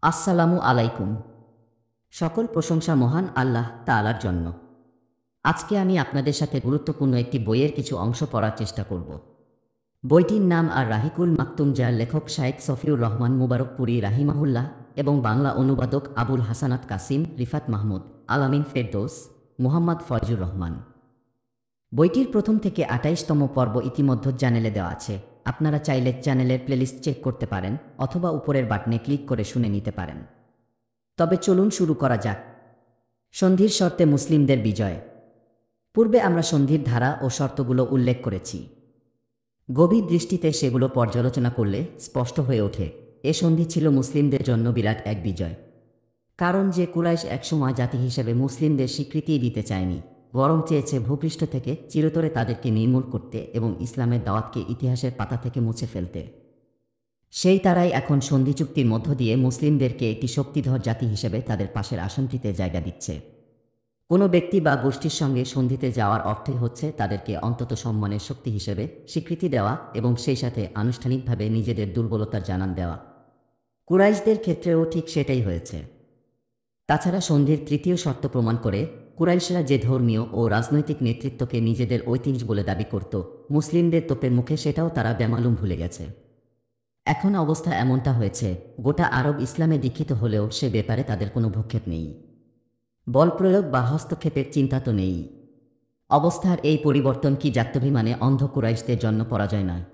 আসসালামু আলাইকুম। সকল প্রশংসা মহান আল্লাহ তাআলার জন্য। আজকে আমি আপনাদের সাথে গুরুত্বপূর্ণ একটি বইয়ের কিছু অংশ পড়ার চেষ্টা করব। বইটির নাম আর রাহিকুল মাকতুম, যার লেখক শায়েখ সফিউর রহমান মুবারকপুরি রাহিমাহুল্লাহ এবং বাংলা অনুবাদক আবুল হাসানাত কাসিম, রিফাত মাহমুদ, আলামিন ফেরদৌস, মুহাম্মদ ফয়জুর রহমান। বইটির প্রথম থেকে ২৮তম পর্ব ইতিমধ্যে চ্যানেলে দেওয়া আছে। আপনারা চাইলে চ্যানেলের প্লেলিস্ট চেক করতে পারেন অথবা উপরের বাটনে ক্লিক করে শুনে নিতে পারেন। তবে চলুন শুরু করা যাক। সন্ধির শর্তে মুসলিমদের বিজয়। পূর্বে আমরা সন্ধির ধারা ও শর্তগুলো উল্লেখ করেছি। গভীর দৃষ্টিতে সেগুলো পর্যালোচনা করলে স্পষ্ট হয়ে ওঠে এ সন্ধি ছিল মুসলিমদের জন্য বিরাট এক বিজয়। কারণ যে কুরাইশ একসময় জাতি হিসেবে মুসলিমদের স্বীকৃতি দিতে চায়নি, বরং চেয়েছে ভূপৃষ্ঠ থেকে চিরতরে তাদেরকে নির্মূল করতে এবং ইসলামের দাওয়াতকে ইতিহাসের পাতা থেকে মুছে ফেলতে, সেই তারাই এখন সন্ধি চুক্তির মধ্য দিয়ে মুসলিমদেরকে একটি শক্তিধর জাতি হিসেবে তাদের পাশের আসনটিতে জায়গা দিচ্ছে। কোনো ব্যক্তি বা গোষ্ঠীর সঙ্গে সন্ধিতে যাওয়ার অর্থই হচ্ছে তাদেরকে অন্তত সম্মানের শক্তি হিসেবে স্বীকৃতি দেওয়া এবং সেই সাথে আনুষ্ঠানিকভাবে নিজেদের দুর্বলতার জানান দেওয়া। কুরাইশদের ক্ষেত্রেও ঠিক সেটাই হয়েছে। তাছাড়া সন্ধির তৃতীয় শর্ত প্রমাণ করে কুরাইশরা যে ধর্মীয় ও রাজনৈতিক নেতৃত্বকে নিজেদের ঐতিহ্য বলে দাবি করত, মুসলিমদের তোপের মুখে সেটাও তারা বেমালুম ভুলে গেছে। এখন অবস্থা এমনটা হয়েছে, গোটা আরব ইসলামে দীক্ষিত হলেও সে ব্যাপারে তাদের কোনো ভূক্ষেপ নেই, বল প্রয়োগ বা হস্তক্ষেপের চিন্তা তো নেই। অবস্থার এই পরিবর্তন কি জাত্যভিমানে অন্ধ কুরাইশদের জন্য পরাজয় নয়,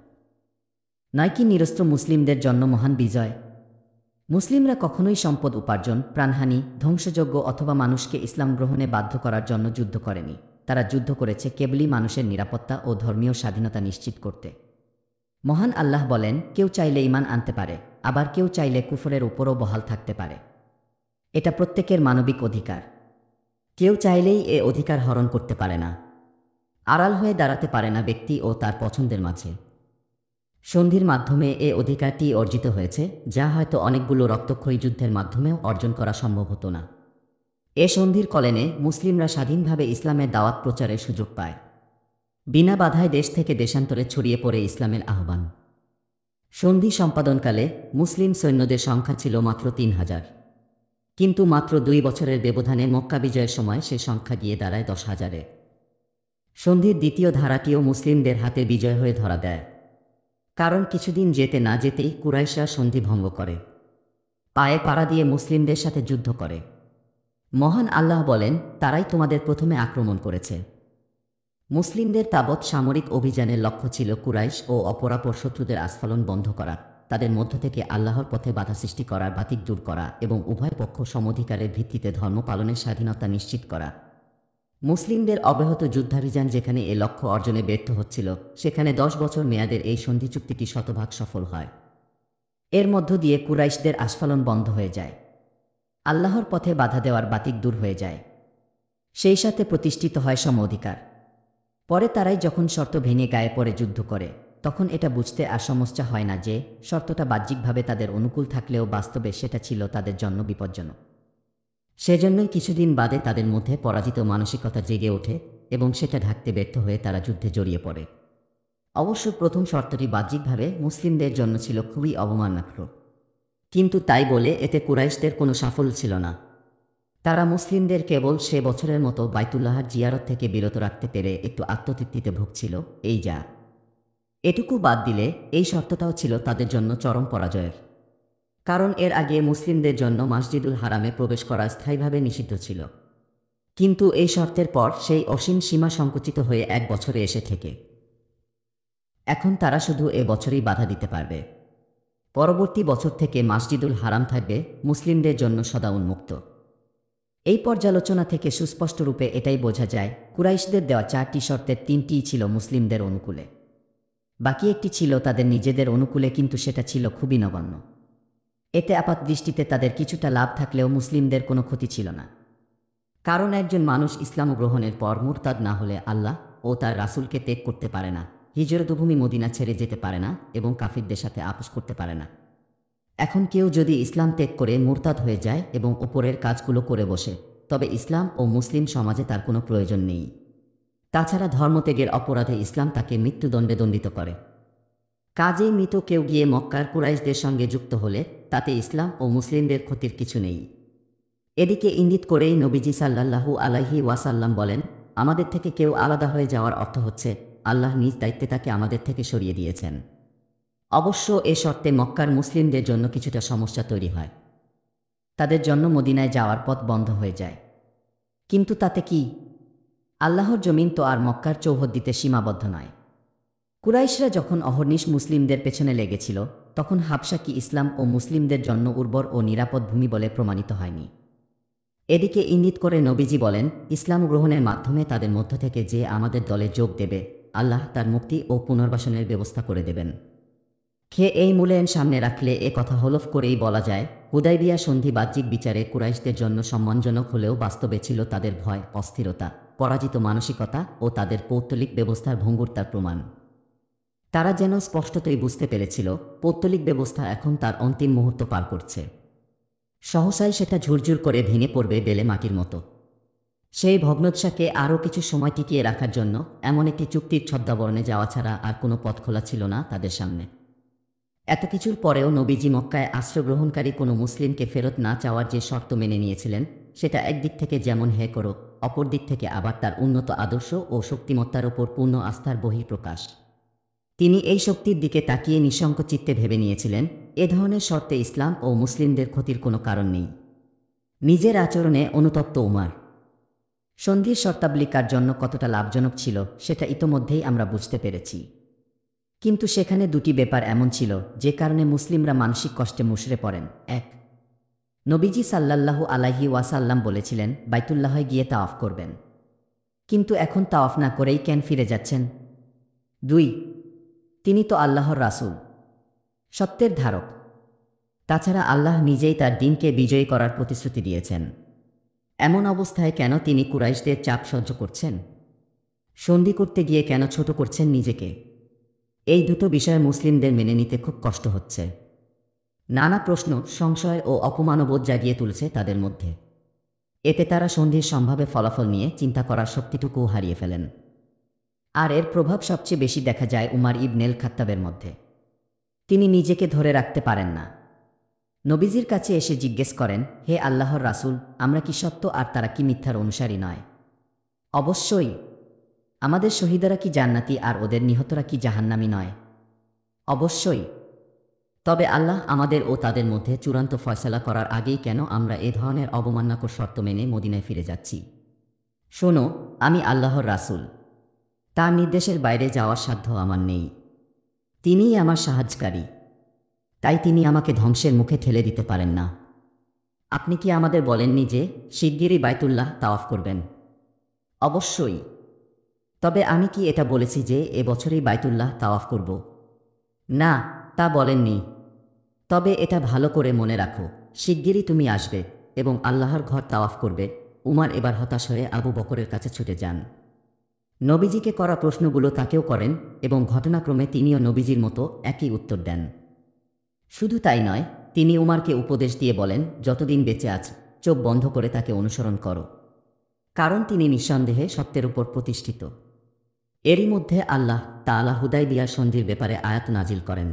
নয় কি নিরস্ত্র মুসলিমদের জন্য মহান বিজয়? মুসলিমরা কখনোই সম্পদ উপার্জন, প্রাণহানি, ধ্বংসযজ্ঞ অথবা মানুষকে ইসলাম গ্রহণে বাধ্য করার জন্য যুদ্ধ করেনি। তারা যুদ্ধ করেছে কেবলই মানুষের নিরাপত্তা ও ধর্মীয় স্বাধীনতা নিশ্চিত করতে। মহান আল্লাহ বলেন, কেউ চাইলে ঈমান আনতে পারে, আবার কেউ চাইলে কুফরের উপরও বহাল থাকতে পারে। এটা প্রত্যেকের মানবিক অধিকার। কেউ চাইলেই এ অধিকার হরণ করতে পারে না, আড়াল হয়ে দাঁড়াতে পারে না ব্যক্তি ও তার পছন্দের মাঝে। সন্ধির মাধ্যমে এ অধিকারটি অর্জিত হয়েছে, যা হয়তো অনেকগুলো রক্তক্ষয়ী যুদ্ধের মাধ্যমেও অর্জন করা সম্ভব হতো না। এ সন্ধির কলেনে মুসলিমরা স্বাধীনভাবে ইসলামের দাওয়াত প্রচারের সুযোগ পায়। বিনা বাধায় দেশ থেকে দেশান্তরে ছড়িয়ে পড়ে ইসলামের আহ্বান। সন্ধি সম্পাদনকালে মুসলিম সৈন্যদের সংখ্যা ছিল মাত্র ৩,০০০, কিন্তু মাত্র ২ বছরের ব্যবধানে মক্কা বিজয়ের সময় সে সংখ্যা গিয়ে দাঁড়ায় ১০,০০০-এ। সন্ধির দ্বিতীয় ধারাটিও মুসলিমদের হাতে বিজয় হয়ে ধরা দেয়। কারণ কিছুদিন যেতে না যেতেই কুরাইশরা সন্ধি ভঙ্গ করে, পায়ে পাড়া দিয়ে মুসলিমদের সাথে যুদ্ধ করে। মহান আল্লাহ বলেন, তারাই তোমাদের প্রথমে আক্রমণ করেছে। মুসলিমদের তাবৎ সামরিক অভিযানের লক্ষ্য ছিল কুরাইশ ও অপরাপর শত্রুদের আস্ফালন বন্ধ করা, তাদের মধ্য থেকে আল্লাহর পথে বাধা সৃষ্টি করার বাতিক দূর করা এবং উভয় পক্ষ সমধিকারের ভিত্তিতে ধর্ম পালনের স্বাধীনতা নিশ্চিত করা। মুসলিমদের অব্যাহত যুদ্ধাভিযান যেখানে এ লক্ষ্য অর্জনে ব্যর্থ হচ্ছিল, সেখানে ১০ বছর মেয়াদের এই সন্ধি চুক্তিটি শতভাগ সফল হয়। এর মধ্য দিয়ে কুরাইশদের আস্ফালন বন্ধ হয়ে যায়, আল্লাহর পথে বাধা দেওয়ার বাতিক দূর হয়ে যায়, সেই সাথে প্রতিষ্ঠিত হয় সম অধিকার। পরে তারাই যখন শর্ত ভেঙে গায়ে পড়ে যুদ্ধ করে, তখন এটা বুঝতে আর সমস্যা হয় না যে শর্তটা বাহ্যিকভাবে তাদের অনুকূল থাকলেও বাস্তবে সেটা ছিল তাদের জন্য বিপজ্জনক। সেজন্যই কিছুদিন বাদে তাদের মধ্যে পরাজিত মানসিকতা জেগে ওঠে এবং সেটা ঢাকতে ব্যর্থ হয়ে তারা যুদ্ধে জড়িয়ে পড়ে। অবশ্য প্রথম শর্তটি বাহ্যিকভাবে মুসলিমদের জন্য ছিল খুবই অবমাননাকর, কিন্তু তাই বলে এতে কুরাইশদের কোনো সাফল্য ছিল না। তারা মুসলিমদের কেবল সে বছরের মতো বাইতুল্লাহর জিয়ারত থেকে বিরত রাখতে পেরে একটু আত্মতৃপ্তিতে ভুগছিল, এই যা। এটুকু বাদ দিলে এই শর্তটাও ছিল তাদের জন্য চরম পরাজয়ের। কারণ এর আগে মুসলিমদের জন্য মসজিদুল হারামে প্রবেশ করা স্থায়ীভাবে নিষিদ্ধ ছিল, কিন্তু এই শর্তের পর সেই অসীম সীমা সংকুচিত হয়ে ১ বছরে এসে থেকে এখন তারা শুধু এ বছরই বাধা দিতে পারবে। পরবর্তী বছর থেকে মসজিদুল হারাম থাকবে মুসলিমদের জন্য সদা উন্মুক্ত। এই পর্যালোচনা থেকে সুস্পষ্টরূপে এটাই বোঝা যায়, কুরাইশদের দেওয়া ৪টি শর্তের ৩টিই ছিল মুসলিমদের অনুকূলে, বাকি একটি ছিল তাদের নিজেদের অনুকূলে, কিন্তু সেটা ছিল খুবই নগণ্য। এতে আপাত দৃষ্টিতে তাদের কিছুটা লাভ থাকলেও মুসলিমদের কোনো ক্ষতি ছিল না। কারণ একজন মানুষ ইসলাম গ্রহণের পর মুরতাদ না হলে আল্লাহ ও তার রাসূলকে ত্যাগ করতে পারে না, হিজরতভূমি মদিনা ছেড়ে যেতে পারে না এবং কাফিরদের সাথে আপোষ করতে পারে না। এখন কেউ যদি ইসলাম ত্যাগ করে মুরতাদ হয়ে যায় এবং ওপরের কাজগুলো করে বসে, তবে ইসলাম ও মুসলিম সমাজে তার কোনো প্রয়োজন নেই। তাছাড়া ধর্মত্যাগের অপরাধে ইসলাম তাকে মৃত্যুদণ্ডে দণ্ডিত করে। কাজেই মৃত কেউ গিয়ে মক্কার কুরাইশদের সঙ্গে যুক্ত হলে তাতে ইসলাম ও মুসলিমদের ক্ষতির কিছু নেই। এদিকে ইঙ্গিত করেই নবীজি সাল্লাল্লাহু আলাইহি ওয়াসাল্লাম বলেন, আমাদের থেকে কেউ আলাদা হয়ে যাওয়ার অর্থ হচ্ছে আল্লাহ নিজ দায়িত্বে তাকে আমাদের থেকে সরিয়ে দিয়েছেন। অবশ্য এ শর্তে মক্কার মুসলিমদের জন্য কিছুটা সমস্যা তৈরি হয়। তাদের জন্য মদিনায় যাওয়ার পথ বন্ধ হয়ে যায়। কিন্তু তাতে কি? আল্লাহর জমিন তো আর মক্কার চৌহদ্দিতে সীমাবদ্ধ নয়। কুরাইশরা যখন অহর্নিশ মুসলিমদের পেছনে লেগেছিল, তখন হাবশা কি ইসলাম ও মুসলিমদের জন্য উর্বর ও নিরাপদ ভূমি বলে প্রমাণিত হয়নি। এদিকে ইঙ্গিত করে নবীজি বলেন, ইসলাম গ্রহণের মাধ্যমে তাদের মধ্য থেকে যে আমাদের দলে যোগ দেবে, আল্লাহ তার মুক্তি ও পুনর্বাসনের ব্যবস্থা করে দেবেন। এই মূল্যায়ন সামনে রাখলে এ কথা হলফ করেই বলা যায়, হুদায়বিয়া সন্ধি বাহ্যিক বিচারে কুরাইশদের জন্য সম্মানজনক হলেও বাস্তবে ছিল তাদের ভয়, অস্থিরতা, পরাজিত মানসিকতা ও তাদের পৌত্তলিক ব্যবস্থার ভঙ্গুরতার প্রমাণ। তারা যেন স্পষ্টতই বুঝতে পেরেছিল, পৌত্তলিক ব্যবস্থা এখন তার অন্তিম মুহূর্ত পার করছে। সহসাই সেটা ঝুরঝুর করে ভেঙে পড়বে বেলে মাটির মতো। সেই ভগ্নোৎসাকে আরও কিছু সময় টিকিয়ে রাখার জন্য এমন একটি চুক্তির ছদ্মাবরণে যাওয়া ছাড়া আর কোনো পথ খোলা ছিল না তাদের সামনে। এত কিছুর পরেও নবীজি মক্কায় আশ্রয়গ্রহণকারী কোনো মুসলিমকে ফেরত না চাওয়ার যে শর্ত মেনে নিয়েছিলেন, সেটা একদিক থেকে যেমন হে করো, অপর দিক থেকে আবার তার উন্নত আদর্শ ও শক্তিমত্তার ওপর পূর্ণ আস্থার বহিঃপ্রকাশ। তিনি এই শক্তির দিকে তাকিয়ে নিঃশঙ্ক চিত্তে ভেবে নিয়েছিলেন, এ ধরনের শর্তে ইসলাম ও মুসলিমদের ক্ষতির কোনো কারণ নেই। নিজের আচরণে অনুতপ্ত উমার। সন্ধির শর্তাবলিকার জন্য কতটা লাভজনক ছিল সেটা ইতোমধ্যেই আমরা বুঝতে পেরেছি। কিন্তু সেখানে দুটি ব্যাপার এমন ছিল যে কারণে মুসলিমরা মানসিক কষ্টে মুষড়ে পড়েন। এক, নবীজি সাল্লাল্লাহু আলাইহি ওয়াসাল্লাম বলেছিলেন বাইতুল্লাহে গিয়ে তাওয়াফ করবেন, কিন্তু এখন তাওয়াফ না করেই কেন ফিরে যাচ্ছেন? দুই, তিনি তো আল্লাহর রাসূল, সত্যের ধারক। তাছাড়া আল্লাহ নিজেই তার দিনকে বিজয়ী করার প্রতিশ্রুতি দিয়েছেন। এমন অবস্থায় কেন তিনি কুরাইশদের চাপ সহ্য করছেন? সন্ধি করতে গিয়ে কেন ছোট করছেন নিজেকে? এই দুটো বিষয় মুসলিমদের মেনে নিতে খুব কষ্ট হচ্ছে। নানা প্রশ্ন, সংশয় ও অপমানবোধ জাগিয়ে তুলছে তাদের মধ্যে। এতে তারা সন্ধির সম্ভাব্য ফলাফল নিয়ে চিন্তা করার শক্তিটুকুও হারিয়ে ফেলেন। আর এর প্রভাব সবচেয়ে বেশি দেখা যায় উমার ইবনেল খাত্তাবের মধ্যে। তিনি নিজেকে ধরে রাখতে পারেন না। নবীজির কাছে এসে জিজ্ঞেস করেন, হে আল্লাহর রাসূল, আমরা কি সত্য আর তারা কি মিথ্যার অনুসারী নয়? অবশ্যই। আমাদের শহীদারা কি জান্নাতি আর ওদের নিহতরা কি জাহান্নামী নয়? অবশ্যই। তবে আল্লাহ আমাদের ও তাদের মধ্যে চূড়ান্ত ফয়সালা করার আগেই কেন আমরা এ ধরনের অবমাননাকর শর্ত মেনে মদিনায় ফিরে যাচ্ছি? শোনো, আমি আল্লাহর রাসূল। তার নির্দেশের বাইরে যাওয়ার সাধ্য আমার নেই। তিনিই আমার সাহায্যকারী। তাই তিনি আমাকে ধ্বংসের মুখে ঠেলে দিতে পারেন না। আপনি কি আমাদের বলেননি যে শিগগিরই বাইতুল্লাহ তাওয়াফ করবেন? অবশ্যই। তবে আমি কি এটা বলেছি যে এ বছরই বাইতুল্লাহ তাওয়াফ করব? না, তা বলেননি। তবে এটা ভালো করে মনে রাখো, শিগগিরই তুমি আসবে এবং আল্লাহর ঘর তাওয়াফ করবে। উমার এবার হতাশ হয়ে আবু বকরের কাছে ছুটে যান। নবীজিকে করা প্রশ্নগুলো তাকেও করেন এবং ঘটনাক্রমে তিনিও নবীজির মতো একই উত্তর দেন। শুধু তাই নয়, তিনি উমারকে উপদেশ দিয়ে বলেন, যতদিন বেঁচে আছ চোখ বন্ধ করে তাকে অনুসরণ করো, কারণ তিনি নিঃসন্দেহে সত্যের উপর প্রতিষ্ঠিত। এরই মধ্যে আল্লাহ তাআলা হুদায়বিয়া সন্ধির ব্যাপারে আয়াত নাজিল করেন।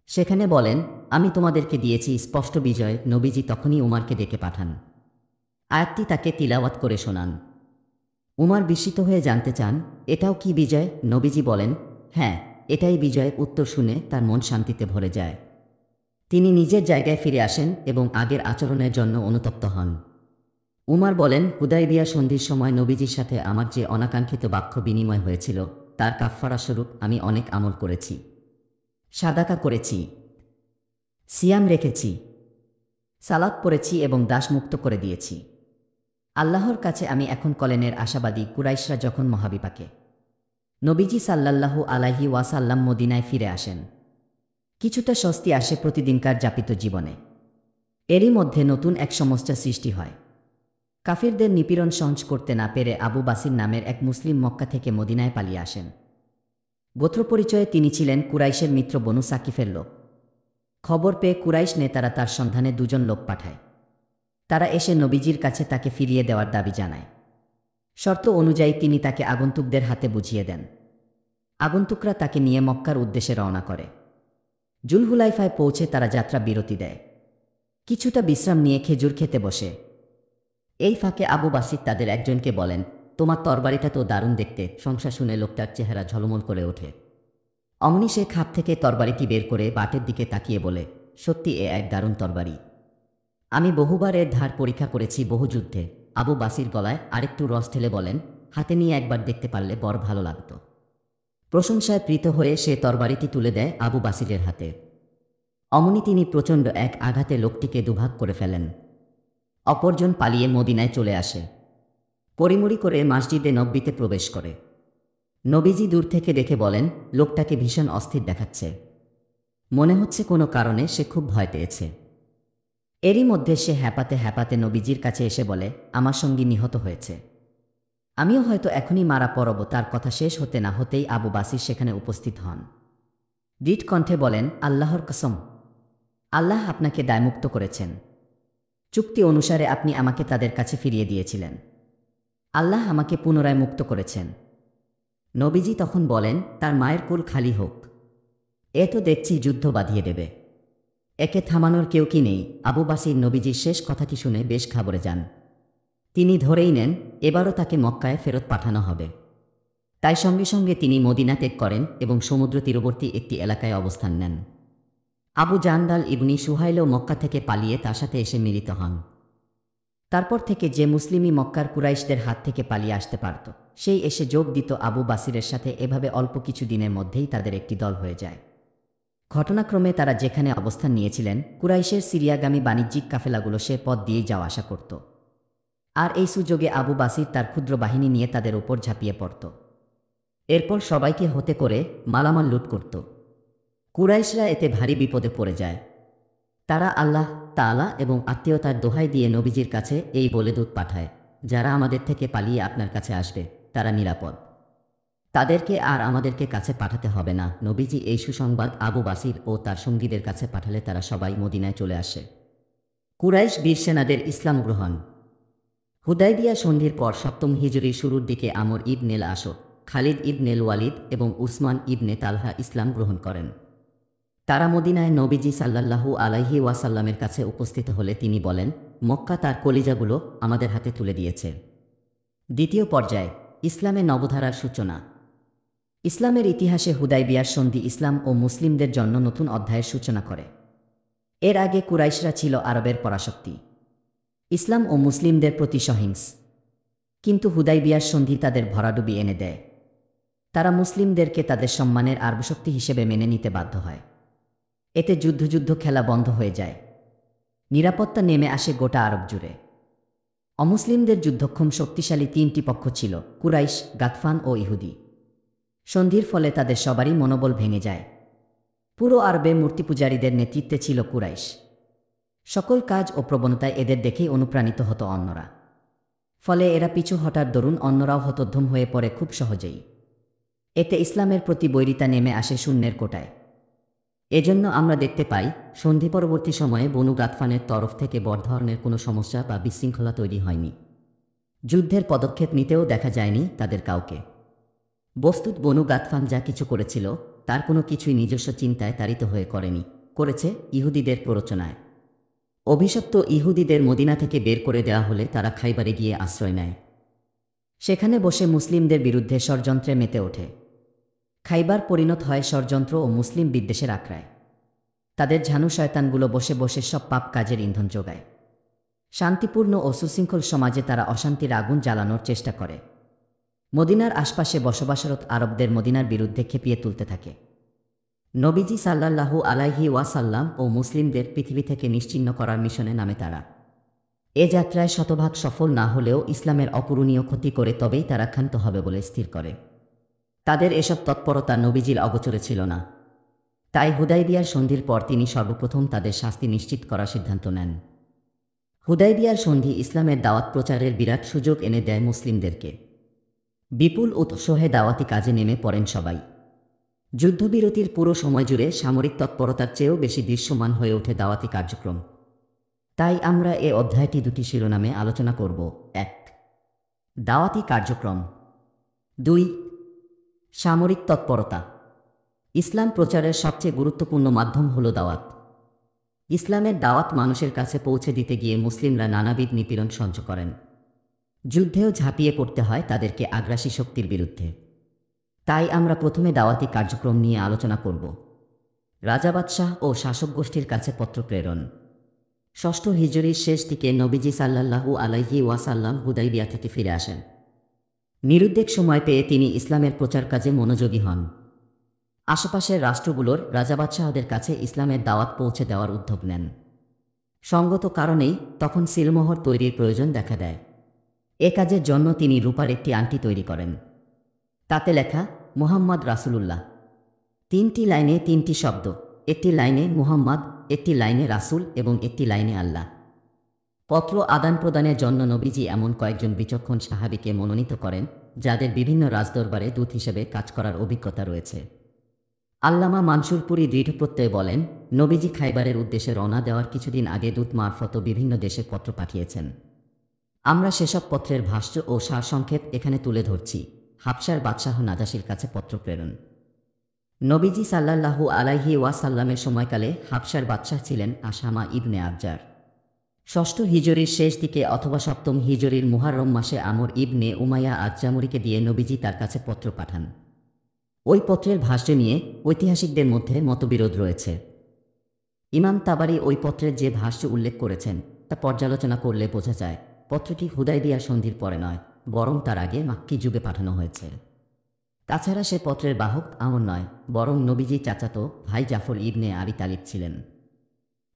সেখানে বলেন, আমি তোমাদেরকে দিয়েছি স্পষ্ট বিজয়। নবীজি তখনই উমারকে ডেকে পাঠান। আয়াতটি তাকে তিলাওয়াত করে শোনান। উমার বিস্মিত হয়ে জানতে চান, এটাও কি বিজয়? নবীজি বলেন, হ্যাঁ, এটাই বিজয়। উত্তর শুনে তার মন শান্তিতে ভরে যায়। তিনি নিজের জায়গায় ফিরে আসেন এবং আগের আচরণের জন্য অনুতপ্ত হন। উমার বলেন, হুদায়বিয়া সন্ধির সময় নবীজির সাথে আমার যে অনাকাঙ্ক্ষিত বাক্য বিনিময় হয়েছিল, তার কাফফারা স্বরূপ আমি অনেক আমল করেছি। সাদাকা করেছি, সিয়াম রেখেছি, সালাত পড়েছি এবং দাসমুক্ত করে দিয়েছি। আল্লাহর কাছে আমি এখন কলেনের আশাবাদী। কুরাইশরা যখন মহাবিপাকে, নবীজি সাল্লাল্লাহু আলাইহি ওয়াসাল্লাম মদিনায় ফিরে আসেন। কিছুটা স্বস্তি আসে প্রতিদিনকার যাপিত জীবনে। এরই মধ্যে নতুন এক সমস্যা সৃষ্টি হয়। কাফিরদের নিপীড়ন সহ্য করতে না পেরে আবু বাসির নামের এক মুসলিম মক্কা থেকে মদিনায় পালিয়ে আসেন। গোত্র পরিচয়ে তিনি ছিলেন কুরাইশের মিত্র বনু সাকিফের লোক। খবর পেয়ে কুরাইশ নেতারা তার সন্ধানে দুজন লোক পাঠায়। তারা এসে নবীজির কাছে তাকে ফিরিয়ে দেওয়ার দাবি জানায়। শর্ত অনুযায়ী তিনি তাকে আগন্তুকদের হাতে বুঝিয়ে দেন। আগন্তুকরা তাকে নিয়ে মক্কার উদ্দেশ্যে রওনা করে। জুলহুলাইফায় পৌঁছে তারা যাত্রা বিরতি দেয়। কিছুটা বিশ্রাম নিয়ে খেজুর খেতে বসে। এই ফাঁকে আবু বাসির তাদের একজনকে বলেন, তোমার তরবারিটা তো দারুণ দেখতে। সংসার শুনে লোকটার চেহারা ঝলমল করে ওঠে। অমনি সে খাপ থেকে তরবারিটি বের করে বাটের দিকে তাকিয়ে বলে, সত্যি এ এক দারুণ তরবারি। আমি বহুবার এর ধার পরীক্ষা করেছি, বহু যুদ্ধে। আবু বাসির গলায় আরেকটু রস ঢেলে বলেন, হাতে নিয়ে একবার দেখতে পারলে বড় ভালো লাগত। প্রশংসায় প্রীত হয়ে সে তরবারিটি তুলে দেয় আবু বাসিরের হাতে। অমনি তিনি প্রচণ্ড এক আঘাতে লোকটিকে দুভাগ করে ফেলেন। অপরজন পালিয়ে মদিনায় চলে আসে। পরিমরি করে মসজিদে নববীতে প্রবেশ করে। নবীজি দূর থেকে দেখে বলেন, লোকটাকে ভীষণ অস্থির দেখাচ্ছে। মনে হচ্ছে কোনো কারণে সে খুব ভয় পেয়েছে। এরই মধ্যে সে হ্যাপাতে হ্যাপাতে নবীজির কাছে এসে বলে, আমার সঙ্গী নিহত হয়েছে। আমিও হয়তো এখনই মারা পড়ব। তার কথা শেষ হতে না হতেই আবু বাসির সেখানে উপস্থিত হন। দৃঢ় কণ্ঠে বলেন, আল্লাহর কসম, আল্লাহ আপনাকে দায়মুক্ত করেছেন। চুক্তি অনুসারে আপনি আমাকে তাদের কাছে ফিরিয়ে দিয়েছিলেন। আল্লাহ আমাকে পুনরায় মুক্ত করেছেন। নবীজি তখন বলেন, তার মায়ের কোল খালি হোক। এ তো দেখছি যুদ্ধ বাঁধিয়ে দেবে। একে থামানোর কেউ কি নেই। আবু বাসির নবীজির শেষ কথাটি শুনে বেশ ঘাবড়ে যান। তিনি ধরেই নেন এবারও তাকে মক্কায় ফেরত পাঠানো হবে। তাই সঙ্গে সঙ্গে তিনি মদিনা ত্যাগ করেন এবং সমুদ্র তীরবর্তী একটি এলাকায় অবস্থান নেন। আবু জান্দাল ইবনি সুহাইলও মক্কা থেকে পালিয়ে তার সাথে এসে মিলিত হন। তারপর থেকে যে মুসলিমই মক্কার কুরাইশদের হাত থেকে পালিয়ে আসতে পারত, সেই এসে যোগ দিত আবু বাসিরের সাথে। এভাবে অল্প কিছু দিনের মধ্যেই তাদের একটি দল হয়ে যায়। ঘটনাক্রমে তারা যেখানে অবস্থান নিয়েছিলেন, কুরাইশের সিরিয়াগামী বাণিজ্যিক কাফেলাগুলো সে পথ দিয়েই যাওয়া আসা করত। আর এই সুযোগে আবু বাসির তার ক্ষুদ্র বাহিনী নিয়ে তাদের ওপর ঝাঁপিয়ে পড়ত। এরপর সবাইকে হতে করে মালামাল লুট করত। কুরাইশরা এতে ভারী বিপদে পড়ে যায়। তারা আল্লাহ তাআলা এবং আত্মীয়তার দোহাই দিয়ে নবীজির কাছে এই বলে দূত পাঠায়, যারা আমাদের থেকে পালিয়ে আপনার কাছে আসবে তারা নিরাপদ। তাদেরকে আর আমাদেরকে কাছে পাঠাতে হবে না। নবীজি এই সুসংবাদ আবু বাসির ও তার সঙ্গীদের কাছে পাঠালে তারা সবাই মদিনায় চলে আসে। কুরাইশ বীর সেনাদের ইসলাম গ্রহণ। হুদাইবিয়া সন্ধির পর ৭ম হিজরির শুরুর দিকে আমর ইবনেল আস, খালিদ ইবনেল ওয়ালিদ এবং উসমান ইবনে তালহা ইসলাম গ্রহণ করেন। তারা মদিনায় নবীজি সাল্লাল্লাহু আলাইহি ওয়াসাল্লামের কাছে উপস্থিত হলে তিনি বলেন, মক্কা তার কলিজাগুলো আমাদের হাতে তুলে দিয়েছে। দ্বিতীয় পর্যায়ে ইসলামে নবধারার সূচনা। ইসলামের ইতিহাসে হুদাইবিয়ার সন্ধি ইসলাম ও মুসলিমদের জন্য নতুন অধ্যায়ের সূচনা করে। এর আগে কুরাইশরা ছিল আরবের পরাশক্তি, ইসলাম ও মুসলিমদের প্রতি সহিংস। কিন্তু হুদাইবিয়ার সন্ধি তাদের ভরাডুবি এনে দেয়। তারা মুসলিমদেরকে তাদের সম্মানের আরবশক্তি হিসেবে মেনে নিতে বাধ্য হয়। এতে যুদ্ধ খেলা বন্ধ হয়ে যায়। নিরাপত্তা নেমে আসে গোটা আরব জুড়ে। অমুসলিমদের যুদ্ধক্ষম শক্তিশালী তিনটি পক্ষ ছিল, কুরাইশ, গাতফান ও ইহুদি। সন্ধির ফলে তাদের সবারই মনোবল ভেঙে যায়। পুরো আরবে মূর্তিপূজারীদের নেতৃত্বে ছিল কুরাইশ। সকল কাজ ও প্রবণতায় এদের দেখেই অনুপ্রাণিত হতো অন্যরা। ফলে এরা পিছু হটার দরুন অন্যরাও হতোদ্যম হয়ে পড়ে খুব সহজেই। এতে ইসলামের প্রতি বৈরিতা নেমে আসে শূন্যের কোটায়। এজন্য আমরা দেখতে পাই, সন্ধি পরবর্তী সময়ে বনু গাতফানের তরফ থেকে বড় ধরনের কোনো সমস্যা বা বিশৃঙ্খলা তৈরি হয়নি। যুদ্ধের পদক্ষেপ নিতেও দেখা যায়নি তাদের কাউকে। বস্তুত বনু গাতফান যা কিছু করেছিল তার কোনো কিছুই নিজস্ব চিন্তায় তাড়িত হয়ে করেনি, করেছে ইহুদিদের প্ররোচনায়। অভিশপ্ত ইহুদিদের মদিনা থেকে বের করে দেওয়া হলে তারা খাইবারে গিয়ে আশ্রয় নেয়। সেখানে বসে মুসলিমদের বিরুদ্ধে ষড়যন্ত্রে মেতে ওঠে। খাইবার পরিণত হয় ষড়যন্ত্র ও মুসলিম বিদ্বেষের আখড়ায়। তাদের ঝানু শয়তানগুলো বসে বসে সব পাপ কাজের ইন্ধন যোগায়। শান্তিপূর্ণ ও সুশৃঙ্খল সমাজে তারা অশান্তির আগুন জ্বালানোর চেষ্টা করে। মদিনার আশপাশে বসবাসরত আরবদের মদিনার বিরুদ্ধে খেপিয়ে তুলতে থাকে। নবীজি সাল্লাল্লাহু আলাইহি ওয়াসাল্লাম ও মুসলিমদের পৃথিবী থেকে নিশ্চিহ্ন করার মিশনে নামে তারা। এ যাত্রায় শতভাগ সফল না হলেও ইসলামের অপূরণীয় ক্ষতি করে তবেই তারা ক্ষান্ত হবে বলে স্থির করে। তাদের এসব তৎপরতা নবীজির অগোচরে ছিল না। তাই হুদাইবিয়ার সন্ধির পর তিনি সর্বপ্রথম তাদের শাস্তি নিশ্চিত করার সিদ্ধান্ত নেন। হুদাইবিয়ার সন্ধি ইসলামের দাওয়াত প্রচারের বিরাট সুযোগ এনে দেয় মুসলিমদেরকে। বিপুল উৎসাহে দাওয়াতি কাজে নেমে পড়েন সবাই। যুদ্ধবিরতির পুরো সময় জুড়ে সামরিক তৎপরতার চেয়েও বেশি দৃশ্যমান হয়ে ওঠে দাওয়াতি কার্যক্রম। তাই আমরা এ অধ্যায়টি দুটি শিরোনামে আলোচনা করব। ১. দাওয়াতি কার্যক্রম। ২. সামরিক তৎপরতা। ইসলাম প্রচারের সবচেয়ে গুরুত্বপূর্ণ মাধ্যম হল দাওয়াত। ইসলামের দাওয়াত মানুষের কাছে পৌঁছে দিতে গিয়ে মুসলিমরা নানাবিধ নিপীড়ন সহ্য করেন। যুদ্ধেও ঝাঁপিয়ে পড়তে হয় তাদেরকে আগ্রাসী শক্তির বিরুদ্ধে। তাই আমরা প্রথমে দাওয়াতি কার্যক্রম নিয়ে আলোচনা করব। রাজা বাদশাহ ও শাসক গোষ্ঠীর কাছে পত্র প্রেরণ। ষষ্ঠ হিজরির শেষ দিকে নবীজি সাল্লাল্লাহু আলাইহি ওয়াসাল্লাম হুদাইবিয়া থেকে ফিরে আসেন। নিরুদ্বেগ সময় পেয়ে তিনি ইসলামের প্রচার কাজে মনোযোগী হন। আশেপাশের রাষ্ট্রগুলোর রাজা বাদশাহদের কাছে ইসলামের দাওয়াত পৌঁছে দেওয়ার উদ্যোগ নেন। সঙ্গত কারণেই তখন সিলমোহর তৈরির প্রয়োজন দেখা দেয়। এ কাজের জন্য তিনি রূপার একটি আংটি তৈরি করেন। তাতে লেখা মুহাম্মদ রাসূলুল্লাহ। 3টি লাইনে 3টি শব্দ, একটি লাইনে মুহাম্মদ, একটি লাইনে রাসূল এবং একটি লাইনে আল্লাহ। পত্র আদান প্রদানের জন্য নবীজি এমন কয়েকজন বিচক্ষণ সাহাবীকে মনোনীত করেন যাদের বিভিন্ন রাজদরবারে দূত হিসেবে কাজ করার অভিজ্ঞতা রয়েছে। আল্লামা মানসুরপুরী দৃঢ়প্রত্যয়ে বলেন, নবীজি খাইবারের উদ্দেশ্যে রওনা দেওয়ার কিছুদিন আগে দূত মারফত বিভিন্ন দেশে পত্র পাঠিয়েছেন। আমরা সেসব পত্রের ভাষ্য ও সারসংক্ষেপ এখানে তুলে ধরছি। হাবশার বাদশাহ নাজাশির কাছে পত্র প্রেরণ। নবীজি সাল্লাল্লাহু আলাইহি ওয়াসাল্লামের সময়কালে হাবশার বাদশাহ ছিলেন আসামা ইবনে আবজার। ষষ্ঠ হিজরির শেষ দিকে অথবা সপ্তম হিজরির মুহাররম মাসে আমর ইবনে উমাইয়া আজ-জামুরিকে দিয়ে নবীজি তার কাছে পত্র পাঠান। ওই পত্রের ভাষ্য নিয়ে ঐতিহাসিকদের মধ্যে মতবিরোধ রয়েছে। ইমাম তাবারি ওই পত্রের যে ভাষ্য উল্লেখ করেছেন তা পর্যালোচনা করলে বোঝা যায় পত্রটি হুদায়বিয়া সন্ধির পরে নয়, বরং তার আগে মাক্কি যুগে পাঠানো হয়েছে। তাছাড়া সে পত্রের বাহক আমর নয়, বরং নবীজি চাচাতো ভাই জাফর ইবনে আবি তালিব ছিলেন।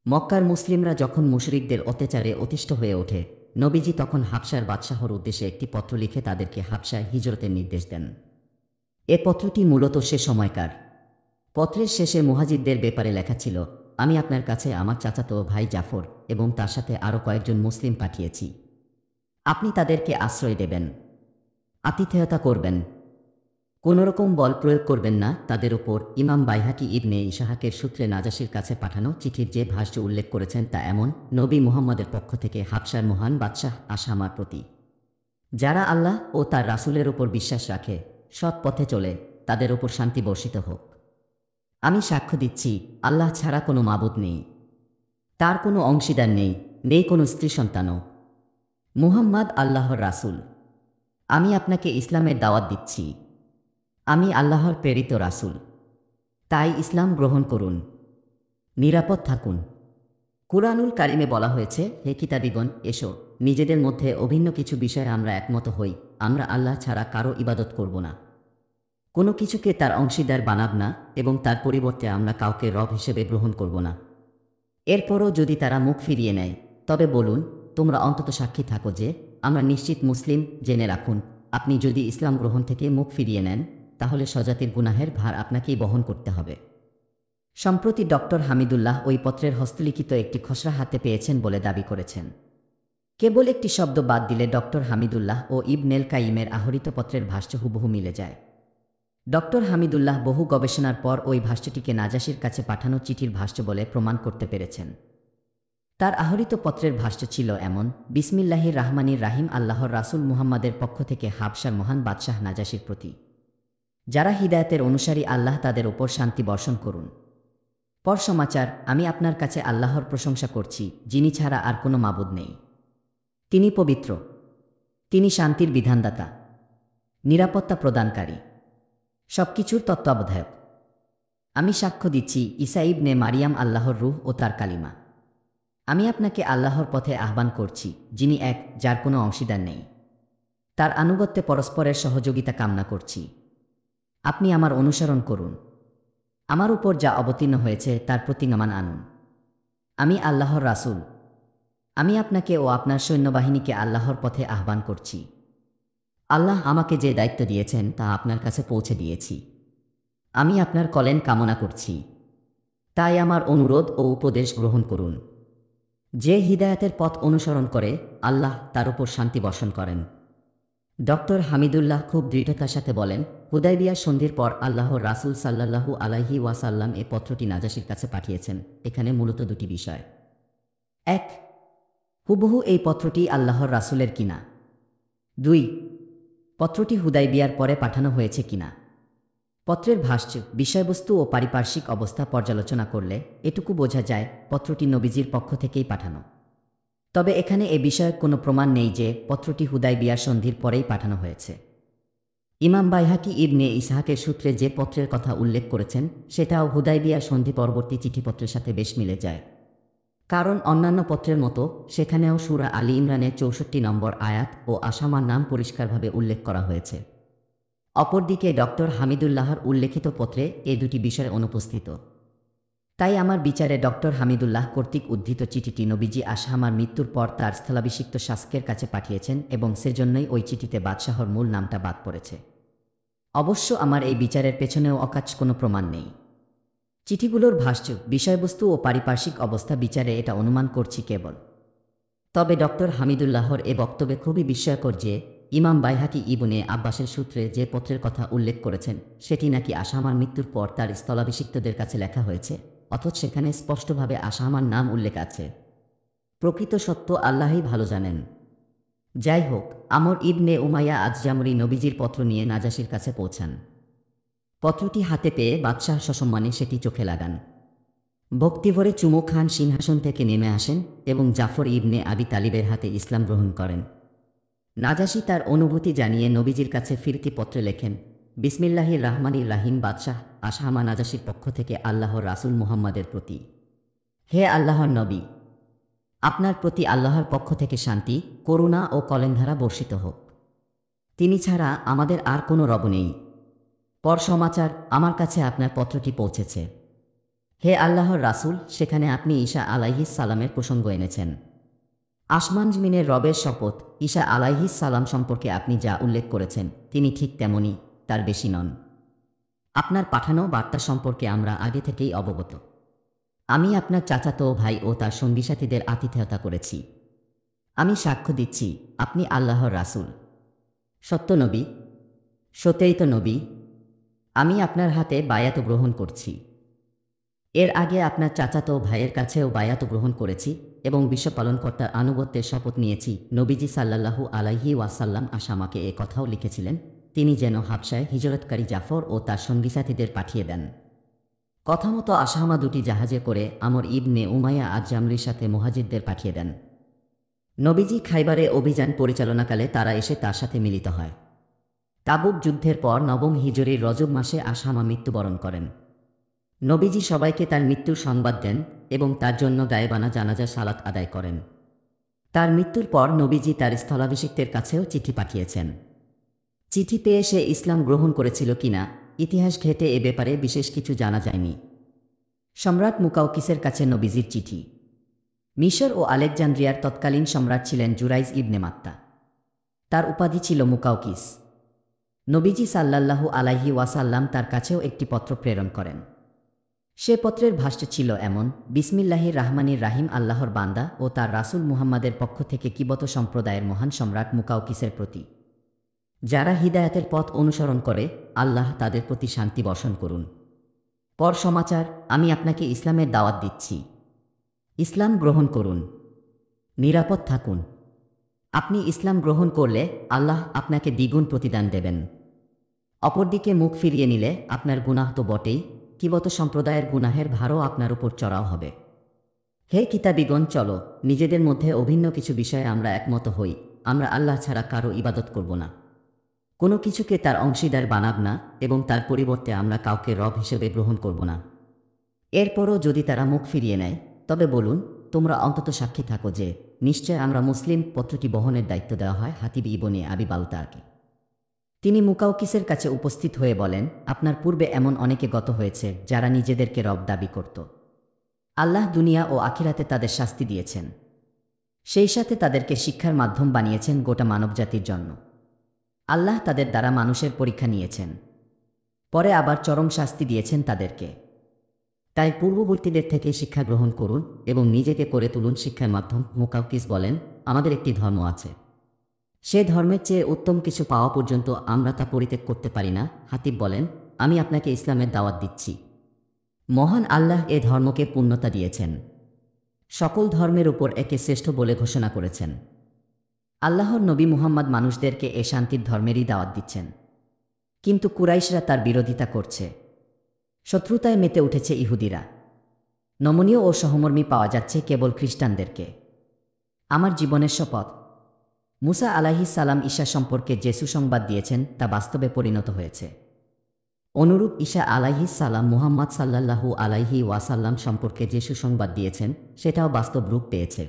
মক্কার মুসলিমরা যখন মুশরিকদের অত্যাচারে অতিষ্ঠ হয়ে ওঠে, নবীজি তখন হাবশার বাদশাহর উদ্দেশ্যে একটি পত্র লিখে তাদেরকে হাবশায় হিজরতের নির্দেশ দেন। এ পত্রটি মূলত সে সময়কার। পত্রের শেষে মুহাজিরদের ব্যাপারে লেখা ছিল, আমি আপনার কাছে আমার চাচাতো ভাই জাফর এবং তার সাথে আরও কয়েকজন মুসলিম পাঠিয়েছি। আপনি তাদেরকে আশ্রয় দেবেন, আতিথেয়তা করবেন, কোনোরকম বল প্রয়োগ করবেন না তাদের ওপর। ইমাম বাইহাকি ইবনে ইসহাকের সূত্রে নাজাশির কাছে পাঠানো চিঠির যে ভাষ্য উল্লেখ করেছেন তা এমন, নবী মুহাম্মদের পক্ষ থেকে হাবশার মহান বাদশাহ আসামার প্রতি, যারা আল্লাহ ও তার রাসূলের ওপর বিশ্বাস রাখে, সৎ পথে চলে, তাদের ওপর শান্তি বর্ষিত হোক। আমি সাক্ষ্য দিচ্ছি আল্লাহ ছাড়া কোনো মাবুদ নেই, তার কোনো অংশীদার নেই, নেই কোনো স্ত্রী সন্তানও। মুহাম্মদ আল্লাহর রাসূল। আমি আপনাকে ইসলামের দাওয়াত দিচ্ছি। আমি আল্লাহর প্রেরিত রাসূল, তাই ইসলাম গ্রহণ করুন, নিরাপদ থাকুন। কুরআনুল কারিমে বলা হয়েছে, হে কিতাবীগণ, এসো, নিজেদের মধ্যে অভিন্ন কিছু বিষয়ে আমরা একমত হই। আমরা আল্লাহ ছাড়া কারো ইবাদত করব না, কোনো কিছুকে তার অংশীদার বানাব না এবং তার পরিবর্তে আমরা কাউকে রব হিসেবে গ্রহণ করব না। এরপরও যদি তারা মুখ ফিরিয়ে নেয়, তবে বলুন, তোমরা অন্তত সাক্ষী থাকো যে আমরা নিশ্চিত মুসলিম। জেনে রাখুন, আপনি যদি ইসলাম গ্রহণ থেকে মুখ ফিরিয়ে নেন, তাহলে স্বজাতির গুনাহের ভার আপনাকেই বহন করতে হবে। সম্প্রতি ডক্টর হামিদুল্লাহ ওই পত্রের হস্তলিখিত একটি খসড়া হাতে পেয়েছেন বলে দাবি করেছেন। কেবল একটি শব্দ বাদ দিলে ডক্টর হামিদুল্লাহ ও ইবনেল কাইমের আহরিত পত্রের ভাষ্য হুবহু মিলে যায়। ডক্টর হামিদুল্লাহ বহু গবেষণার পর ওই ভাষ্যটিকে নাজাশির কাছে পাঠানো চিঠির ভাষ্য বলে প্রমাণ করতে পেরেছেন। তার আহরিত পত্রের ভাষ্য ছিল এমন, বিসমিল্লাহির রাহমানির রাহিম, আল্লাহর রাসূল মুহাম্মাদের পক্ষ থেকে হাবশার মহান বাদশাহ নাজাশির প্রতি, যারা হিদায়াতের অনুসারী, আল্লাহ তাদের ওপর শান্তি বর্ষণ করুন। পর সমাচার, আমি আপনার কাছে আল্লাহর প্রশংসা করছি, যিনি ছাড়া আর কোনো মাবুদ নেই। তিনি পবিত্র, তিনি শান্তির বিধানদাতা, নিরাপত্তা প্রদানকারী, সবকিছুর তত্ত্বাবধায়ক। আমি সাক্ষ্য দিচ্ছি ঈসা ইবনে মারিয়াম আল্লাহর রূহ ও তার কালিমা। আমি আপনাকে আল্লাহর পথে আহ্বান করছি, যিনি এক, যার কোনো অংশীদার নেই। তার আনুগত্যে পরস্পরের সহযোগিতা কামনা করছি। আপনি আমার অনুসরণ করুন। আমার উপর যা অবতীর্ণ হয়েছে তার প্রতিজ্ঞামান আনুন। আমি আল্লাহর রাসূল। আমি আপনাকে ও আপনার সৈন্যবাহিনীকে আল্লাহর পথে আহ্বান করছি। আল্লাহ আমাকে যে দায়িত্ব দিয়েছেন তা আপনার কাছে পৌঁছে দিয়েছি। আমি আপনার কল্যাণ কামনা করছি, তাই আমার অনুরোধ ও উপদেশ গ্রহণ করুন। যে হিদায়াতের পথ অনুসরণ করে, আল্লাহ তার উপর শান্তি বর্ষণ করেন। ডক্টর হামিদুল্লাহ খুব দৃঢ়তার সাথে বলেন, হুদায়বিয়া সন্ধির পর আল্লাহর রাসূল সাল্লাল্লাহু আলাইহি ওয়াসাল্লাম এ পত্রটি নাজাশির কাছে পাঠিয়েছেন। এখানে মূলত দুটি বিষয়। এক, হুবহু এই পত্রটি আল্লাহর রাসূলের কিনা। 2, পত্রটি হুদায়বিয়ার পরে পাঠানো হয়েছে কিনা। পত্রের ভাষ্য, বিষয়বস্তু ও পারিপার্শ্বিক অবস্থা পর্যালোচনা করলে এটুকু বোঝা যায় পত্রটি নবীজির পক্ষ থেকেই পাঠানো। তবে এখানে এ বিষয়ে কোনো প্রমাণ নেই যে পত্রটি হুদায়বিয়ার সন্ধির পরেই পাঠানো হয়েছে। ইমাম বাইহাকি ইবনে ইসহাকের সূত্রে যে পত্রের কথা উল্লেখ করেছেন সেটাও হুদায়বিয়া সন্ধি পরবর্তী চিঠিপত্রের সাথে বেশ মিলে যায়। কারণ অন্যান্য পত্রের মতো সেখানেও সূরা আলী ইমরানের ৬৪ নম্বর আয়াত ও আসামার নাম পরিষ্কারভাবে উল্লেখ করা হয়েছে। অপরদিকে ডক্টর হামিদুল্লাহর উল্লেখিত পত্রে এ দুটি বিষয় অনুপস্থিত। তাই আমার বিচারে ডক্টর হামিদুল্লাহ কর্তৃক উদ্ধৃত চিঠিটি নবীজি আসহামার মৃত্যুর পর তার স্থলাভিষিক্ত শাসকের কাছে পাঠিয়েছেন এবং সেজন্যই ওই চিঠিতে বাদশাহর মূল নামটা বাদ পড়েছে। অবশ্য আমার এই বিচারের পেছনেও অকাজ কোনো প্রমাণ নেই। চিঠিগুলোর ভাষ্য, বিষয়বস্তু ও পারিপার্শ্বিক অবস্থা বিচারে এটা অনুমান করছি কেবল। তবে ডক্টর হামিদুল্লাহর এ বক্তব্যে খুবই বিস্ময়কর যে ইমাম বাইহাকি ইবনে আব্বাসের সূত্রে যে পত্রের কথা উল্লেখ করেছেন সেটি নাকি আসহামার মৃত্যুর পর তার স্থলাভিষিক্তদের কাছে লেখা হয়েছে, অথচ সেখানে স্পষ্টভাবে আসহামার নাম উল্লেখ আছে। প্রকৃত সত্য আল্লাহই ভালো জানেন। যাই হোক, আমর ইবনে উমাইয়া আজজামরি নবীজির পত্র নিয়ে নাজাশির কাছে পৌঁছান। পত্রটি হাতে পেয়ে বাদশাহ সসম্মানে সেটি চোখে লাগান। ভক্তিভরে চুমু খান, সিংহাসন থেকে নেমে আসেন এবং জাফর ইবনে আবি তালিবের হাতে ইসলাম গ্রহণ করেন। নাজাশি তার অনুভূতি জানিয়ে নবীজির কাছে ফিরতি পত্রে লেখেন, বিসমিল্লাহির রাহমানির রাহিম। বাদশাহ আসহামা নাজাশির পক্ষ থেকে আল্লাহর রাসূল মুহাম্মাদের প্রতি। হে আল্লাহর নবী, আপনার প্রতি আল্লাহর পক্ষ থেকে শান্তি, করুণা ও কলেন্ধারা বর্ষিত হোক। তিনি ছাড়া আমাদের আর কোনো রব নেই। পর সমাচার, আমার কাছে আপনার পত্রটি পৌঁছেছে। হে আল্লাহর রাসূল, সেখানে আপনি ঈসা আলাইহিস সালামের প্রসঙ্গ এনেছেন। আসমান জমিনের রবের শপথ, ঈসা আলাইহিস সালাম সম্পর্কে আপনি যা উল্লেখ করেছেন তিনি ঠিক তেমনই, তার বেশি নন। আপনার পাঠানো বার্তা সম্পর্কে আমরা আগে থেকেই অবগত। আমি আপনার চাচাতো ভাই ও তার সঙ্গীসাথীদের আতিথেয়তা করেছি। আমি সাক্ষ্য দিচ্ছি আপনি আল্লাহর রাসূল, সত্য নবী, সত্যিত নবী। আমি আপনার হাতে বায়াত গ্রহণ করছি। এর আগে আপনার চাচাতো ভাইয়ের কাছেও বায়াত গ্রহণ করেছি এবং বিশ্বপালনকর্তার আনুগত্যের শপথ নিয়েছি। নবীজি সাল্লাল্লাহু আলাইহি ওয়াসাল্লাম আসামাকে এ কথাও লিখেছিলেন তিনি যেন হাবশায় হিজরতকারী জাফর ও তার সঙ্গীসাথীদের পাঠিয়ে দেন। কথামতো আসহামা দুটি জাহাজে করে আমর ইবনে উমাইয়া আজ-জামরির সাথে মুহাজিরদের পাঠিয়ে দেন। নবীজি খাইবারে অভিযান পরিচালনাকালে তারা এসে তার সাথে মিলিত হয়। তাবুক যুদ্ধের পর ৯ম হিজরির রজব মাসে আসহামা মৃত্যুবরণ করেন। নবীজি সবাইকে তার মৃত্যুর সংবাদ দেন এবং তার জন্য গায়েবানা জানাজা সালাত আদায় করেন। তার মৃত্যুর পর নবীজি তার স্থলাভিষিক্তের কাছেও চিঠি পাঠিয়েছেন। চিঠি পেয়ে সে ইসলাম গ্রহণ করেছিল কিনা ইতিহাস ঘেঁটে এ ব্যাপারে বিশেষ কিছু জানা যায়নি। সম্রাট মুকাউকিসের কাছে নবীজির চিঠি। মিশর ও আলেকজান্দ্রিয়ার তৎকালীন সম্রাট ছিলেন জুরাইজ ইবনে মাত্তা। তার উপাধি ছিল মুকাউকিস। নবীজি সাল্লাল্লাহু আলাইহি ওয়াসাল্লাম তার কাছেও একটি পত্র প্রেরণ করেন। সে পত্রের ভাষ্য ছিল এমন, বিসমিল্লাহির রাহমানির রাহিম। আল্লাহর বান্দা ও তার রাসূল মুহাম্মাদের পক্ষ থেকে কিবত সম্প্রদায়ের মহান সম্রাট মুকাউকিসের প্রতি। যারা হিদায়াতের পথ অনুসরণ করে আল্লাহ তাদের প্রতি শান্তি বর্ষণ করুন। পর সমাচার, আমি আপনাকে ইসলামের দাওয়াত দিচ্ছি। ইসলাম গ্রহণ করুন, নিরাপদ থাকুন। আপনি ইসলাম গ্রহণ করলে আল্লাহ আপনাকে দ্বিগুণ প্রতিদান দেবেন। অপরদিকে মুখ ফিরিয়ে নিলে আপনার গুনাহ তো বটেই, কিবত সম্প্রদায়ের গুনাহের ভারও আপনার উপর চড়াও হবে। হে কিতাবীগণ, চলো নিজেদের মধ্যে অভিন্ন কিছু বিষয়ে আমরা একমত হই। আমরা আল্লাহ ছাড়া কারো ইবাদত করব না, কোনো কিছুকে তার অংশীদার বানাব না এবং তার পরিবর্তে আমরা কাউকে রব হিসেবে গ্রহণ করব না। এরপরও যদি তারা মুখ ফিরিয়ে নেয় তবে বলুন, তোমরা অন্তত সাক্ষী থাকো যে নিশ্চয় আমরা মুসলিম। পত্রটি বহনের দায়িত্ব দেওয়া হয় হাতিব ইবনে আবি বালতাকে। তিনি মুকাউকিসের কাছে উপস্থিত হয়ে বলেন, আপনার পূর্বে এমন অনেকে গত হয়েছে যারা নিজেদেরকে রব দাবি করত। আল্লাহ দুনিয়া ও আখিরাতে তাদের শাস্তি দিয়েছেন, সেই সাথে তাদেরকে শিক্ষার মাধ্যম বানিয়েছেন গোটা মানবজাতির জন্য। আল্লাহ তাদের দ্বারা মানুষের পরীক্ষা নিয়েছেন, পরে আবার চরম শাস্তি দিয়েছেন তাদেরকে। তাই পূর্ববর্তীদের থেকে শিক্ষা গ্রহণ করুন এবং নিজেকে করে তুলুন শিক্ষার মাধ্যম। মুকাউকিস বলেন, আমাদের একটি ধর্ম আছে, সে ধর্মের চেয়ে উত্তম কিছু পাওয়া পর্যন্ত আমরা তা পরিত্যাগ করতে পারি না। হাতিব বলেন, আমি আপনাকে ইসলামের দাওয়াত দিচ্ছি। মহান আল্লাহ এ ধর্মকে পূর্ণতা দিয়েছেন, সকল ধর্মের উপর একে শ্রেষ্ঠ বলে ঘোষণা করেছেন। আল্লাহর নবী মুহাম্মদ মানুষদেরকে এ শান্তির ধর্মেরই দাওয়াত দিচ্ছেন। কিন্তু কুরাইশরা তার বিরোধিতা করছে। শত্রুতায় মেতে উঠেছে ইহুদিরা। নমনীয় ও সহমর্মী পাওয়া যাচ্ছে কেবল খ্রিস্টানদেরকে। আমার জীবনের শপথ, মুসা আলাইহিস সালাম ঈসা সম্পর্কে যে সুসংবাদ দিয়েছেন তা বাস্তবে পরিণত হয়েছে। অনুরূপ ঈসা আলাইহিস সালাম মুহাম্মদ সাল্লাল্লাহু আলাইহি ওয়াসাল্লাম সম্পর্কে যে সুসংবাদ দিয়েছেন সেটাও বাস্তব রূপ পেয়েছে।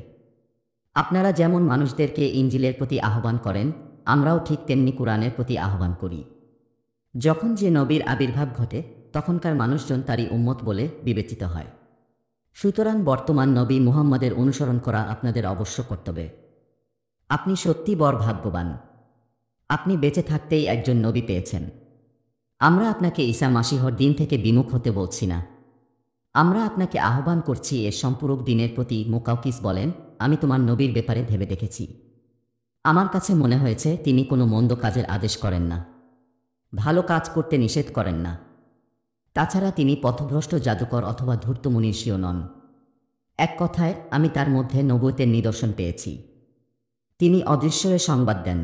আপনারা যেমন মানুষদেরকে ইনজিলের প্রতি আহ্বান করেন, আমরাও ঠিক তেমনি কুরআনের প্রতি আহ্বান করি। যখন যে নবীর আবির্ভাব ঘটে তখনকার মানুষজন তারই উম্মত বলে বিবেচিত হয়। সুতরাং বর্তমান নবী মুহাম্মদের অনুসরণ করা আপনাদের অবশ্য কর্তব্য। আপনি সত্যি বড় ভাগ্যবান। আপনি বেঁচে থাকতেই একজন নবী পেয়েছেন। আমরা আপনাকে ঈসা মাসীহর দিন থেকে বিমুখ হতে বলছি না। আমরা আপনাকে আহ্বান করছি এর সম্পূরক দিনের প্রতি। মুকাউকিস বলেন, আমি তোমার নবীর ব্যাপারে ভেবে দেখেছি। আমার কাছে মনে হয়েছে তিনি কোনো মন্দ কাজের আদেশ করেন না, ভালো কাজ করতে নিষেধ করেন না। তাছাড়া তিনি পথভ্রষ্ট জাদুকর অথবা ধূর্ত মনীষীও নন। এক কথায় আমি তার মধ্যে নবুয়তের নিদর্শন পেয়েছি। তিনি অদৃশ্যের সংবাদ দেন।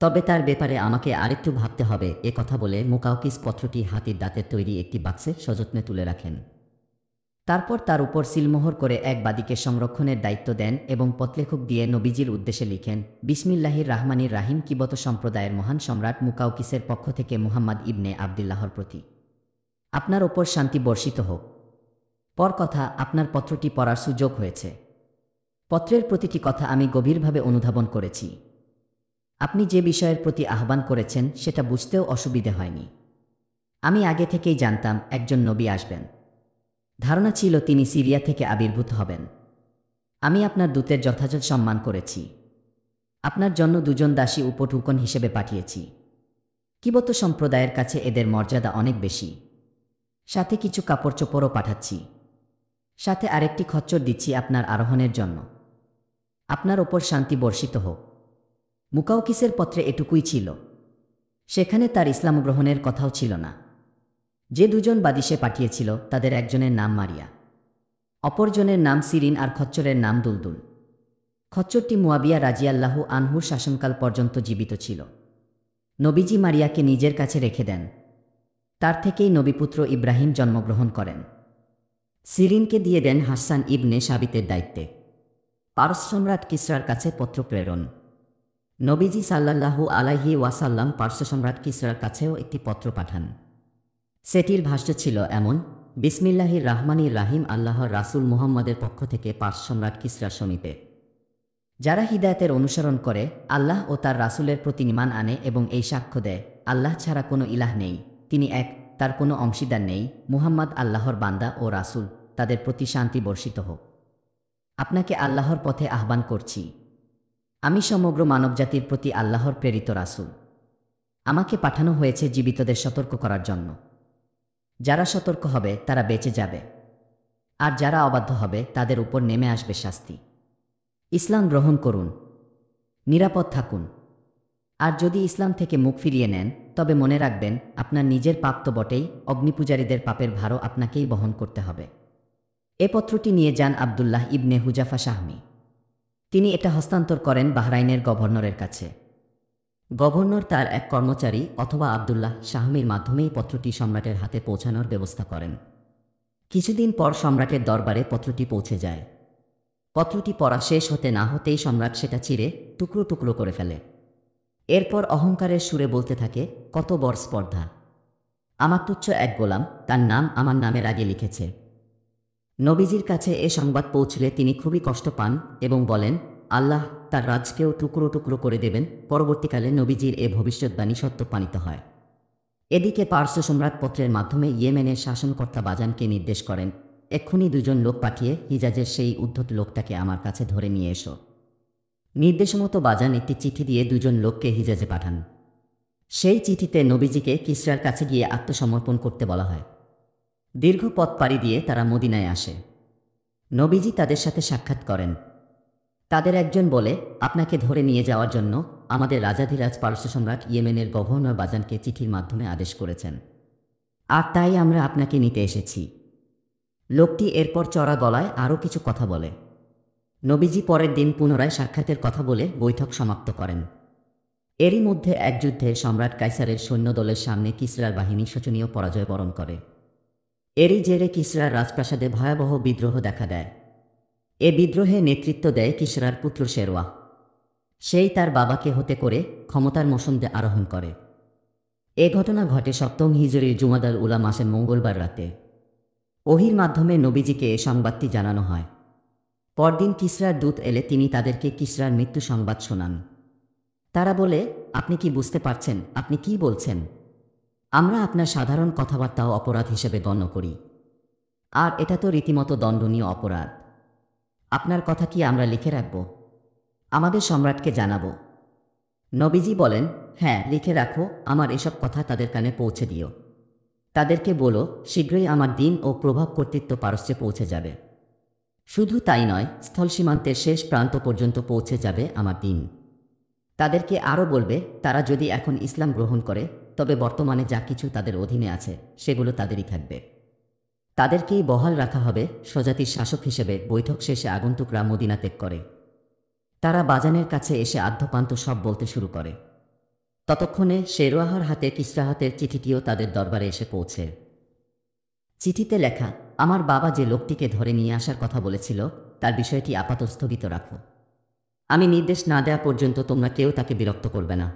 তবে তার ব্যাপারে আমাকে আরেকটু ভাবতে হবে। এ কথা বলে মুকাউকিস পত্রটি হাতির দাঁতের তৈরি একটি বাক্সে সযত্নে তুলে রাখেন। তারপর তার উপর সিলমোহর করে এক বাদীকে সংরক্ষণের দায়িত্ব দেন এবং পত্লেখক দিয়ে নবীজির উদ্দেশ্যে লিখেন, বিসমিল্লাহির রাহমানির রাহিম। কিবত সম্প্রদায়ের মহান সম্রাট মুকাউকিসের পক্ষ থেকে মুহাম্মদ ইবনে আবদুল্লাহর প্রতি আপনার ওপর শান্তি বর্ষিত হোক। পর কথা, আপনার পত্রটি পড়ার সুযোগ হয়েছে। পত্রের প্রতিটি কথা আমি গভীরভাবে অনুধাবন করেছি। আপনি যে বিষয়ের প্রতি আহ্বান করেছেন সেটা বুঝতেও অসুবিধে হয়নি। আমি আগে থেকেই জানতাম একজন নবী আসবেন। ধারণা ছিল তিনি সিরিয়া থেকে আবির্ভূত হবেন। আমি আপনার দূতের যথাযথ সম্মান করেছি। আপনার জন্য দুজন দাসী উপটুকন হিসেবে পাঠিয়েছি। কিবত সম্প্রদায়ের কাছে এদের মর্যাদা অনেক বেশি। সাথে কিছু কাপড় চোপড়ও পাঠাচ্ছি। সাথে আরেকটি খচ্চর দিচ্ছি আপনার আরোহণের জন্য। আপনার ওপর শান্তি বর্ষিত হোক। মুকাউকিসের পত্রে এটুকুই ছিল। সেখানে তার ইসলাম গ্রহণের কথাও ছিল না। যে দুজন বাদী সে পাঠিয়েছিল তাদের একজনের নাম মারিয়া, অপরজনের নাম সিরিন আর খচ্চরের নাম দুলদুল। খচ্চরটি মুয়াবিয়া রাজিয়াল্লাহু আনহুর শাসনকাল পর্যন্ত জীবিত ছিল। নবীজি মারিয়াকে নিজের কাছে রেখে দেন। তার থেকেই নবীপুত্র ইব্রাহিম জন্মগ্রহণ করেন। সিরিনকে দিয়ে দেন হাসান ইবনে সাবিতের দায়িত্বে। পারস্য সম্রাট কিসরার কাছে পত্র প্রেরণ। নবীজি সাল্লাল্লাহু আলাইহি ওয়াসাল্লাম পারস্য সম্রাট কিসরার কাছেও একটি পত্র পাঠান। সেটির ভাষ্য ছিল এমন, বিসমিল্লাহির রাহমানির রাহিম। আল্লাহর রাসূল মুহাম্মদের পক্ষ থেকে পারস্য সম্রাট কিসরার সমীপে যারা হিদায়াতের অনুসরণ করে, আল্লাহ ও তার রাসূলের প্রতি ঈমান আনে এবং এই সাক্ষ্য দেয়, আল্লাহ ছাড়া কোনো ইলাহ নেই, তিনি এক, তার কোনো অংশীদার নেই, মুহাম্মদ আল্লাহর বান্দা ও রাসূল, তাদের প্রতি শান্তি বর্ষিত হোক। আপনাকে আল্লাহর পথে আহ্বান করছি। আমি সমগ্র মানবজাতির প্রতি আল্লাহর প্রেরিত রাসূল। আমাকে পাঠানো হয়েছে জীবিতদের সতর্ক করার জন্য। যারা সতর্ক হবে তারা বেঁচে যাবে, আর যারা অবাধ্য হবে তাদের উপর নেমে আসবে শাস্তি। ইসলাম গ্রহণ করুন, নিরাপদ থাকুন। আর যদি ইসলাম থেকে মুখ ফিরিয়ে নেন তবে মনে রাখবেন আপনার নিজের পাপ তো বটেই, অগ্নিপূজারীদের পাপের ভারও আপনাকেই বহন করতে হবে। এ পত্রটি নিয়ে যান আবদুল্লাহ ইবনে হুজাফা শাহমি। তিনি এটা হস্তান্তর করেন বাহরাইনের গভর্নরের কাছে। গভর্নর তার এক কর্মচারী অথবা আবদুল্লাহ শাহমির মাধ্যমেই পত্রটি সম্রাটের হাতে পৌঁছানোর ব্যবস্থা করেন। কিছুদিন পর সম্রাটের দরবারে পত্রটি পৌঁছে যায়। পত্রটি পড়া শেষ হতে না হতেই সম্রাট সেটা চিরে টুকরো টুকরো করে ফেলে। এরপর অহংকারের সুরে বলতে থাকে, কত বড় স্পর্ধা! আমার তুচ্ছ এক গোলাম তার নাম আমার নামের আগে লিখেছে। নবীজির কাছে এ সংবাদ পৌঁছলে তিনি খুবই কষ্ট পান এবং বলেন, আল্লাহ তার রাজকেও টুকরো টুকরো করে দেবেন। পরবর্তীকালে নবীজির এ ভবিষ্যৎবাণী সত্যপানিত হয়। এদিকে পারস্য সম্রাট পত্রের মাধ্যমে ইয়েমেনের শাসনকর্তা বাজানকে নির্দেশ করেন, এক্ষুনি দুজন লোক পাঠিয়ে হিজাজের সেই উদ্ধত লোকটাকে আমার কাছে ধরে নিয়ে এসো। নির্দেশমতো বাজান একটি চিঠি দিয়ে দুজন লোককে হিজাজে পাঠান। সেই চিঠিতে নবীজিকে কিসরার কাছে গিয়ে আত্মসমর্পণ করতে বলা হয়। দীর্ঘ পথ পাড়ি দিয়ে তারা মদিনায় আসে। নবীজি তাদের সাথে সাক্ষাৎ করেন। তাদের একজন বলে, আপনাকে ধরে নিয়ে যাওয়ার জন্য আমাদের রাজাধিরাজ পারস্য সম্রাট ইয়েমেনের গভর্নর বাজানকে চিঠির মাধ্যমে আদেশ করেছেন, আর তাই আমরা আপনাকে নিতে এসেছি। লোকটি এরপর চড়া গলায় আরও কিছু কথা বলে। নবীজি পরের দিন পুনরায় সাক্ষাতের কথা বলে বৈঠক সমাপ্ত করেন। এরই মধ্যে এক যুদ্ধে সম্রাট কাইসারের সৈন্যদলের সামনে কিসরার বাহিনী শোচনীয় পরাজয় বরণ করে। এরই জেরে কিসরার রাজপ্রাসাদে ভয়াবহ বিদ্রোহ দেখা দেয়। এ বিদ্রোহে নেতৃত্ব দেয় কিসরার পুত্র শেরওয়া। সেই তার বাবাকে হতে করে ক্ষমতার মসনদে আরোহণ করে। এ ঘটনা ঘটে সপ্তম হিজরির জুমাদাল উলা মাসের মঙ্গলবার রাতে। ওহির মাধ্যমে নবীজিকে এ সংবাদটি জানানো হয়। পরদিন কিসরার দূত এলে তিনি তাদেরকে কিসরার মৃত্যু সংবাদ শোনান। তারা বলে, আপনি কি বুঝতে পারছেন আপনি কি বলছেন? আমরা আপনার সাধারণ কথাবার্তাও অপরাধ হিসেবে গণ্য করি, আর এটা তো রীতিমতো দণ্ডনীয় অপরাধ। আপনার কথা কি আমরা লিখে রাখব? আমাদের সম্রাটকে জানাবো? নবীজি বলেন, হ্যাঁ, লিখে রাখো। আমার এসব কথা তাদের কানে পৌঁছে দিও। তাদেরকে বলো, শীঘ্রই আমার দিন ও প্রভাব কর্তৃত্ব পারস্যে পৌঁছে যাবে। শুধু তাই নয়, স্থল সীমান্তের শেষ প্রান্ত পর্যন্ত পৌঁছে যাবে আমার দিন। তাদেরকে আরও বলবে, তারা যদি এখন ইসলাম গ্রহণ করে, তবে বর্তমানে যা কিছু তাদের অধীনে আছে সেগুলো তাদেরই থাকবে। তাদেরকেই বহাল রাখা হবে স্বজাতির শাসক হিসেবে। বৈঠক শেষে আগন্তুকরা মদিনা ত্যাগ করে। তারা বাজানের কাছে এসে আদ্যপান্ত সব বলতে শুরু করে। ততক্ষণে শেরওয়াহার হাতে কিসরা হাতের চিঠিটিও তাদের দরবারে এসে পৌঁছে। চিঠিতে লেখা, আমার বাবা যে লোকটিকে ধরে নিয়ে আসার কথা বলেছিল, তার বিষয়টি আপাতত স্থগিত রাখো। আমি নির্দেশ না দেওয়া পর্যন্ত তোমরা কেউ তাকে বিরক্ত করবে না।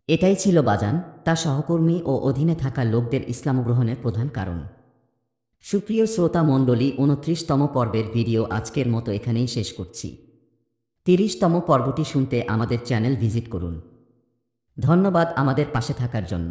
এটাই ছিল বাজান, তার সহকর্মী ও অধীনে থাকা লোকদের ইসলাম গ্রহণের প্রধান কারণ। সুপ্রিয় শ্রোতা মণ্ডলী, 29তম পর্বের ভিডিও আজকের মতো এখানেই শেষ করছি। 30তম পর্বটি শুনতে আমাদের চ্যানেল ভিজিট করুন। ধন্যবাদ আমাদের পাশে থাকার জন্য।